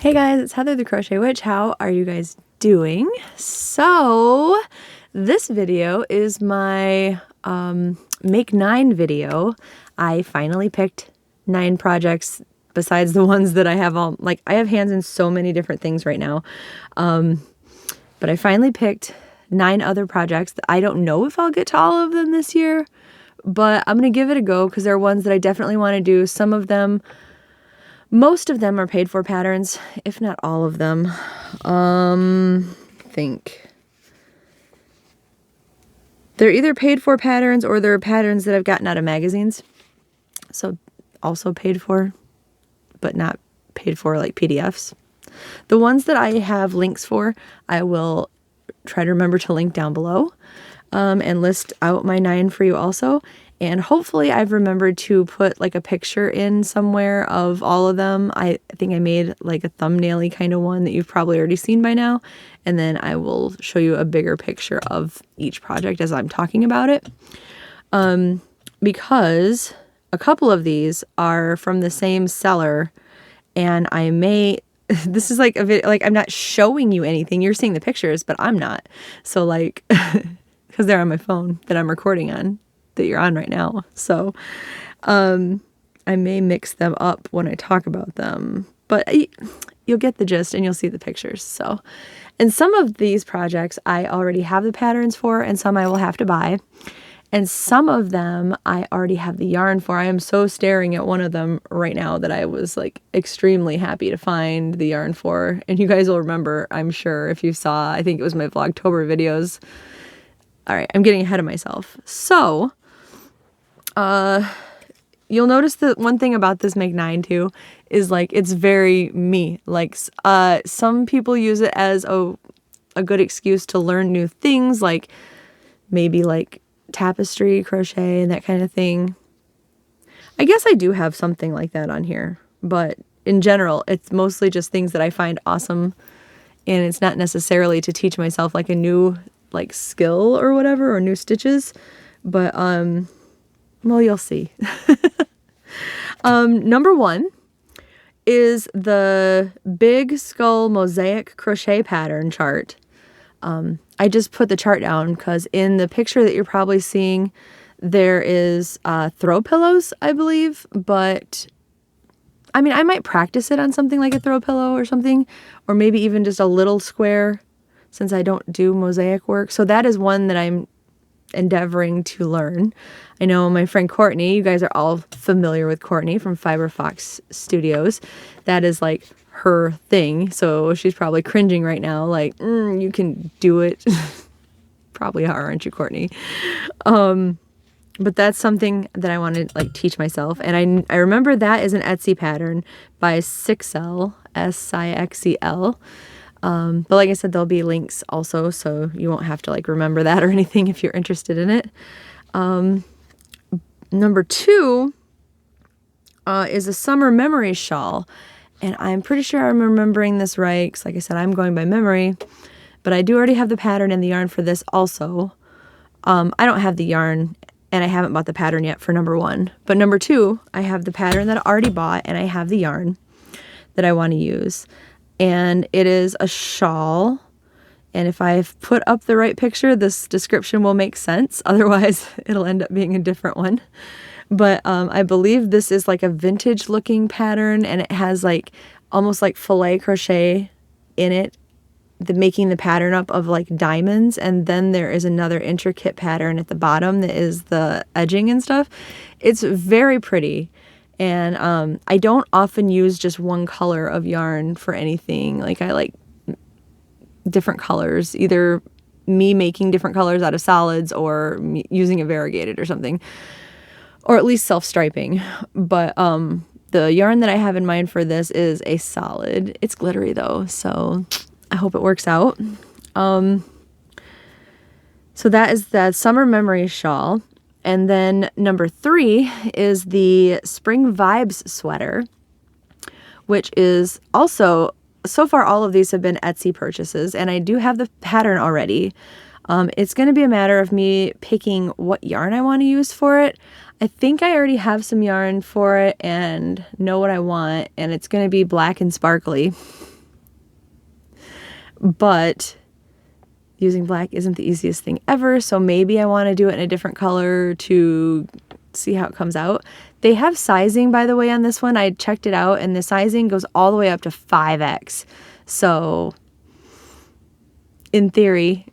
Hey guys, it's Heather the Crochet Witch. How are you guys doing? So this video is my make 9 video. I finally picked 9 projects besides the ones that I have all, like I have hands in so many different things right now. But I finally picked 9 other projects. I don't know if I'll get to all of them this year, but I'm going to give it a go because there are ones that I definitely want to do. Some of them, most of them are paid for patterns, if not all of them. Think they're either paid for patterns or they're patterns that I've gotten out of magazines. So also paid for, but not paid for like PDFs. The ones that I have links for, I will try to remember to link down below, and list out my 9 for you also. And hopefully I've remembered to put like a picture in somewhere of all of them. I think I made like a thumbnail-y kind of one that you've probably already seen by now. And then I will show you a bigger picture of each project as I'm talking about it. Because a couple of these are from the same seller, and I may, this is like a video, like I'm not showing you anything. You're seeing the pictures, but I'm not. So like, because they're on my phone that I'm recording on, that you're on right now. So I may mix them up when I talk about them, but you'll get the gist and you'll see the pictures. So, and some of these projects I already have the patterns for, and some I will have to buy. And some of them I already have the yarn for. I am so staring at one of them right now that I was like extremely happy to find the yarn for. And you guys will remember, I'm sure, if you saw, I think it was my Vlogtober videos. All right, I'm getting ahead of myself. So you'll notice that one thing about this Make 9 too is like it's very me. Like some people use it as a good excuse to learn new things, like maybe like tapestry, crochet, and that kind of thing. I guess I do have something like that on here, but in general, it's mostly just things that I find awesome, and it's not necessarily to teach myself like a new like skill or whatever, or new stitches, but well, you'll see. Number 1 is the Big Skull Mosaic Crochet Pattern chart. I just put the chart down because in the picture that you're probably seeing, there is throw pillows, I believe, but I mean, I might practice it on something like a throw pillow or something, or maybe even just a little square since I don't do mosaic work. So that is one that I'm endeavoring to learn. I know my friend Courtney, you guys are all familiar with Courtney from Fiber Fox Studios. That is like her thing. So she's probably cringing right now, like, you can do it. Probably are, aren't you, Courtney? But that's something that I want to like teach myself. And I remember that is an Etsy pattern by Sixel, S-I-X-E-L. But like I said, there'll be links also, so you won't have to like remember that or anything if you're interested in it. Number 2 is a Summer Memory Shawl. And I'm pretty sure I'm remembering this right, because like I said, I'm going by memory. But I do already have the pattern and the yarn for this also. I don't have the yarn, and I haven't bought the pattern yet for number 1. But number 2, I have the pattern that I already bought, and I have the yarn that I want to use. And it is a shawl. And if I've put up the right picture, this description will make sense. Otherwise, it'll end up being a different one. But I believe this is like a vintage looking pattern, and it has like almost like filet crochet in it, making the pattern up of like diamonds. And then there is another intricate pattern at the bottom that is the edging and stuff. It's very pretty. And I don't often use just one color of yarn for anything. Like I like different colors, either me making different colors out of solids or me using a variegated or something, or at least self-striping. But the yarn that I have in mind for this is a solid. It's glittery though, so I hope it works out. So that is the Summer Memory Shawl. And then number 3 is the Spring Vibes sweater, which is also, so far all of these have been Etsy purchases, and I do have the pattern already. It's going to be a matter of me picking what yarn I want to use for it. I think I already have some yarn for it and know what I want, and it's going to be black and sparkly. but using black isn't the easiest thing ever, so maybe I want to do it in a different color to see how it comes out. They have sizing, by the way, on this one. I checked it out, and the sizing goes all the way up to 5X. So in theory,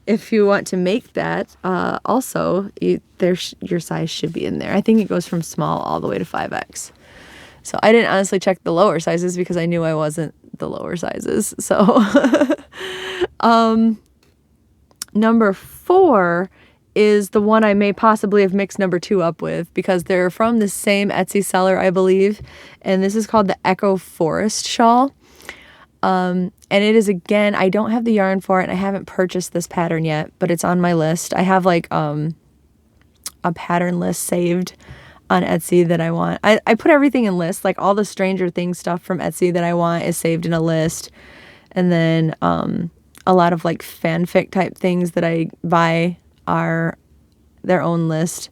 if you want to make that, also, your size should be in there. I think it goes from small all the way to 5X. So I didn't honestly check the lower sizes because I knew I wasn't the lower sizes. So number 4 is the one I may possibly have mixed number 2 up with because they're from the same Etsy seller, I believe. And this is called the Echo Forest Shawl. And it is, again, I don't have the yarn for it and I haven't purchased this pattern yet, but it's on my list. I have like a pattern list saved on Etsy that I want. I put everything in lists, like all the Stranger Things stuff from Etsy that I want is saved in a list. And then a lot of like fanfic type things that I buy are their own list.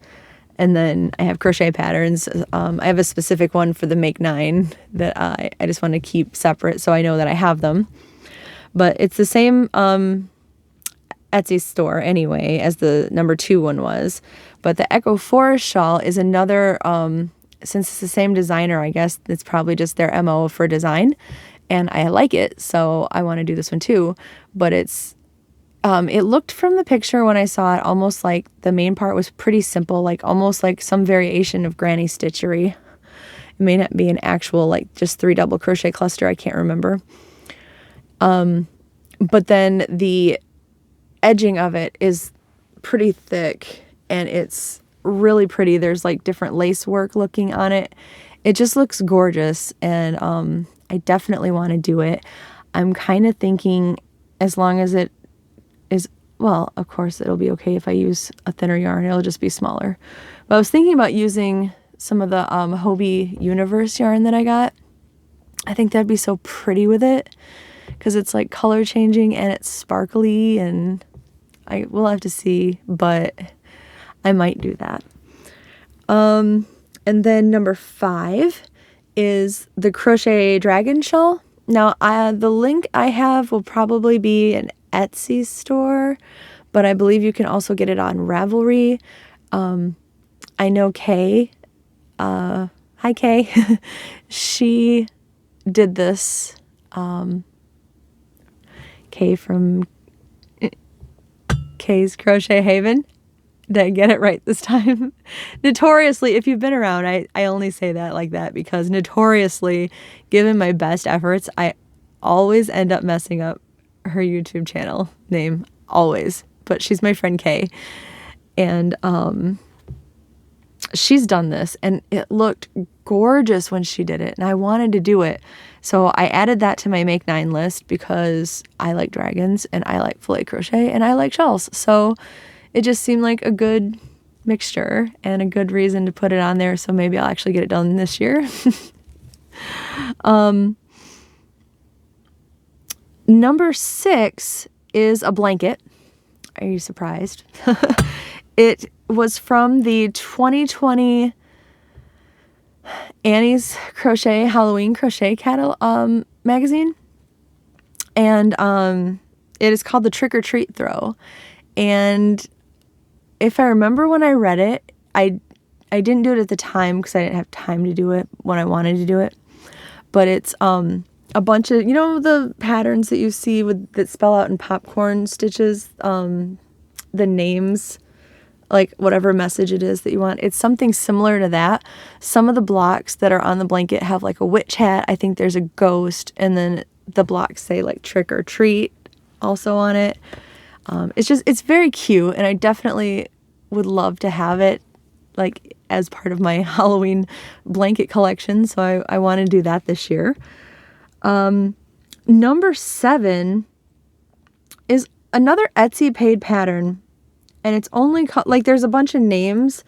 And then I have crochet patterns. I have a specific one for the Make 9 that I just want to keep separate so I know that I have them. But it's the same Etsy store anyway as the number 2 one was. But the Echo Forest Shawl is another, since it's the same designer, I guess it's probably just their MO for design. And I like it, so I want to do this one too. But it's, it looked from the picture when I saw it almost like the main part was pretty simple, like almost like some variation of granny stitchery. It may not be an actual, like just 3 double crochet cluster, I can't remember. But then the edging of it is pretty thick and it's really pretty. There's like different lace work looking on it. It just looks gorgeous, and I definitely want to do it. I'm kind of thinking as long as it is, well, of course it'll be okay if I use a thinner yarn. It'll just be smaller. But I was thinking about using some of the Hobie Universe yarn that I got. I think that'd be so pretty with it because it's like color changing and it's sparkly, and I will have to see, but I might do that. And then number 5 is the Crochet Dragon Shawl. Now, the link I have will probably be an Etsy store, but I believe you can also get it on Ravelry. I know Kay. Hi, Kay. She did this. Kay from Kay's Crochet Haven. Did I get it right this time? Notoriously, if you've been around, I only say that like that because notoriously, given my best efforts, I always end up messing up her YouTube channel name. Always. But she's my friend Kay. And she's done this, and it looked gorgeous when she did it, and I wanted to do it. So I added that to my Make 9 list because I like dragons, and I like filet crochet, and I like shawls. So it just seemed like a good mixture and a good reason to put it on there. So maybe I'll actually get it done this year. Number 6 is a blanket. Are you surprised? It was from the 2020 Annie's Crochet Halloween Crochet magazine. And it is called the Trick or Treat Throw. And if I remember when I read it, I didn't do it at the time because I didn't have time to do it when I wanted to do it. But it's a bunch of, you know, the patterns that you see that spell out in popcorn stitches, the names, like whatever message it is that you want. It's something similar to that. Some of the blocks that are on the blanket have like a witch hat. I think there's a ghost, and then the blocks say like trick or treat also on it. It's very cute, and I definitely would love to have it like as part of my Halloween blanket collection. So I want to do that this year. Number 7 is another Etsy paid pattern, and it's only like there's a bunch of names,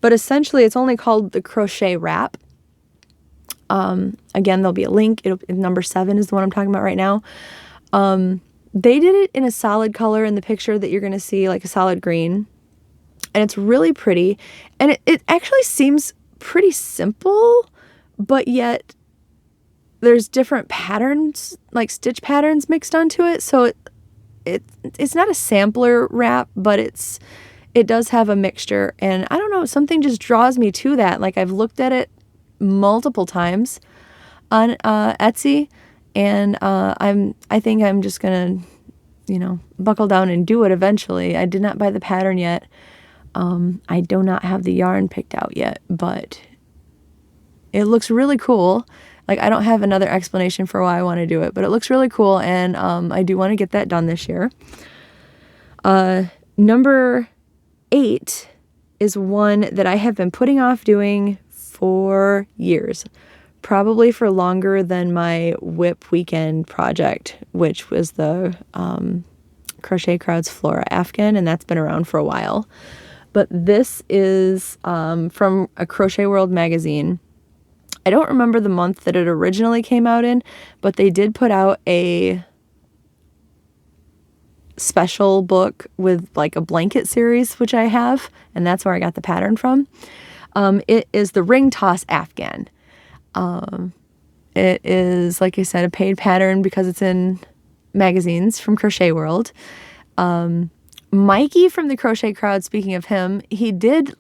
but essentially it's only called the Crochet Wrap. Again, there'll be a link. Number 7 is the one I'm talking about right now. They did it in a solid color in the picture that you're going to see, like a solid green. And it's really pretty. And it actually seems pretty simple, but yet there's different patterns, like stitch patterns mixed onto it. So it's not a sampler wrap, but it does have a mixture. And I don't know, something just draws me to that. Like I've looked at it multiple times on Etsy, and I think I'm just gonna, buckle down and do it eventually. I did not buy the pattern yet. I do not have the yarn picked out yet, but it looks really cool. Like I don't have another explanation for why I want to do it, but it looks really cool, and I do want to get that done this year. Number 8 is one that I have been putting off doing for years, probably for longer than my whip weekend project, which was the Crochet Crowd's Flora Afghan, and that's been around for a while. But this is from a Crochet World magazine. I don't remember the month that it originally came out in, but they did put out a special book with like a blanket series, which I have, and that's where I got the pattern from. It is the Ring Toss Afghan. It is, like I said, a paid pattern because it's in magazines from Crochet World. Mikey from the Crochet Crowd, speaking of him, he did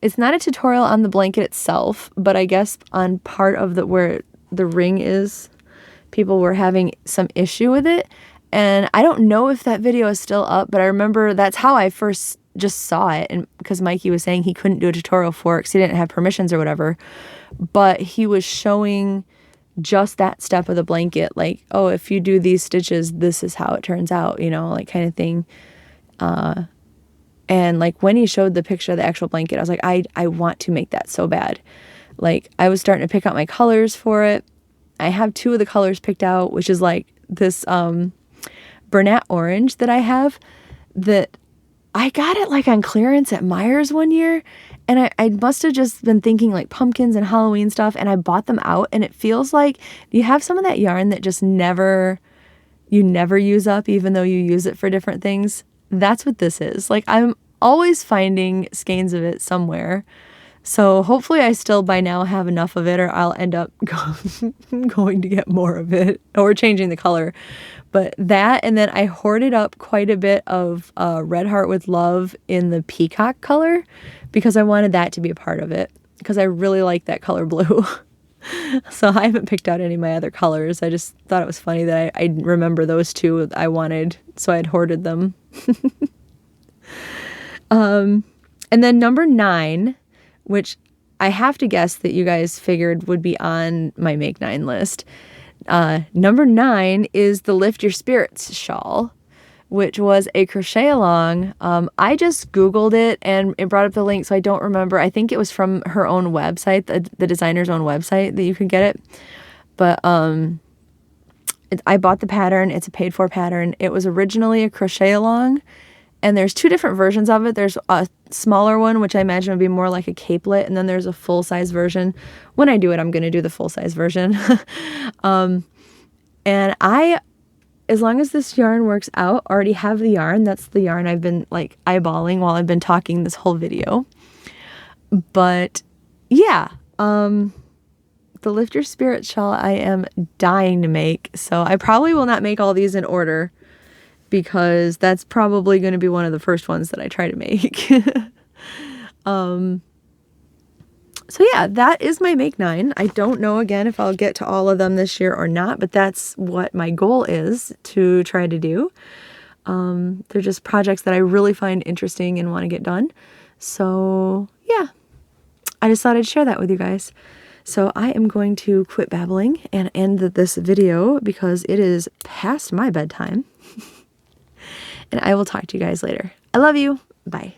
it's not a tutorial on the blanket itself, but I guess on part of where the ring is, people were having some issue with it. And I don't know if that video is still up, but I remember that's how I first just saw it. And because Mikey was saying he couldn't do a tutorial for it because he didn't have permissions or whatever, but he was showing just that step of the blanket, like, oh, if you do these stitches, this is how it turns out, kind of thing. And like when he showed the picture of the actual blanket, I was like, I want to make that so bad. Like I was starting to pick out my colors for it. I have 2 of the colors picked out, which is like this Bernat orange that I have that I got it like on clearance at Meijer's one year. And I must have just been thinking like pumpkins and Halloween stuff, and I bought them out, and it feels like you have some of that yarn that just you never use up, even though you use it for different things. That's what this is. Like I'm always finding skeins of it somewhere. So hopefully I still by now have enough of it, or I'll end up going to get more of it or changing the color. But that, and then I hoarded up quite a bit of Red Heart with Love in the peacock color because I wanted that to be a part of it because I really like that color blue. So I haven't picked out any of my other colors. I just thought it was funny that I remember those 2 I wanted, so I'd hoarded them. And then number 9, which I have to guess that you guys figured would be on my Make 9 list. Number 9 is the Lift Your Spirits shawl, which was a crochet along. I just Googled it and it brought up the link, so I don't remember. I think it was from her own website, the designer's own website, that you could get it. But I bought the pattern. It's a paid for pattern. It was originally a crochet along, and there's 2 different versions of it. There's a smaller one, which I imagine would be more like a capelet, and then there's a full-size version. When I do it, I'm going to do the full-size version. And as long as this yarn works out, already have the yarn. That's the yarn I've been like eyeballing while I've been talking this whole video. But yeah, the Lift Your Spirit shawl I am dying to make. So I probably will not make all these in order because that's probably going to be one of the first ones that I try to make. So yeah, that is my Make 9. I don't know, again, if I'll get to all of them this year or not, but that's what my goal is to try to do. They're just projects that I really find interesting and want to get done. So yeah, I just thought I'd share that with you guys. So I am going to quit babbling and end this video because it is past my bedtime. And I will talk to you guys later. I love you. Bye.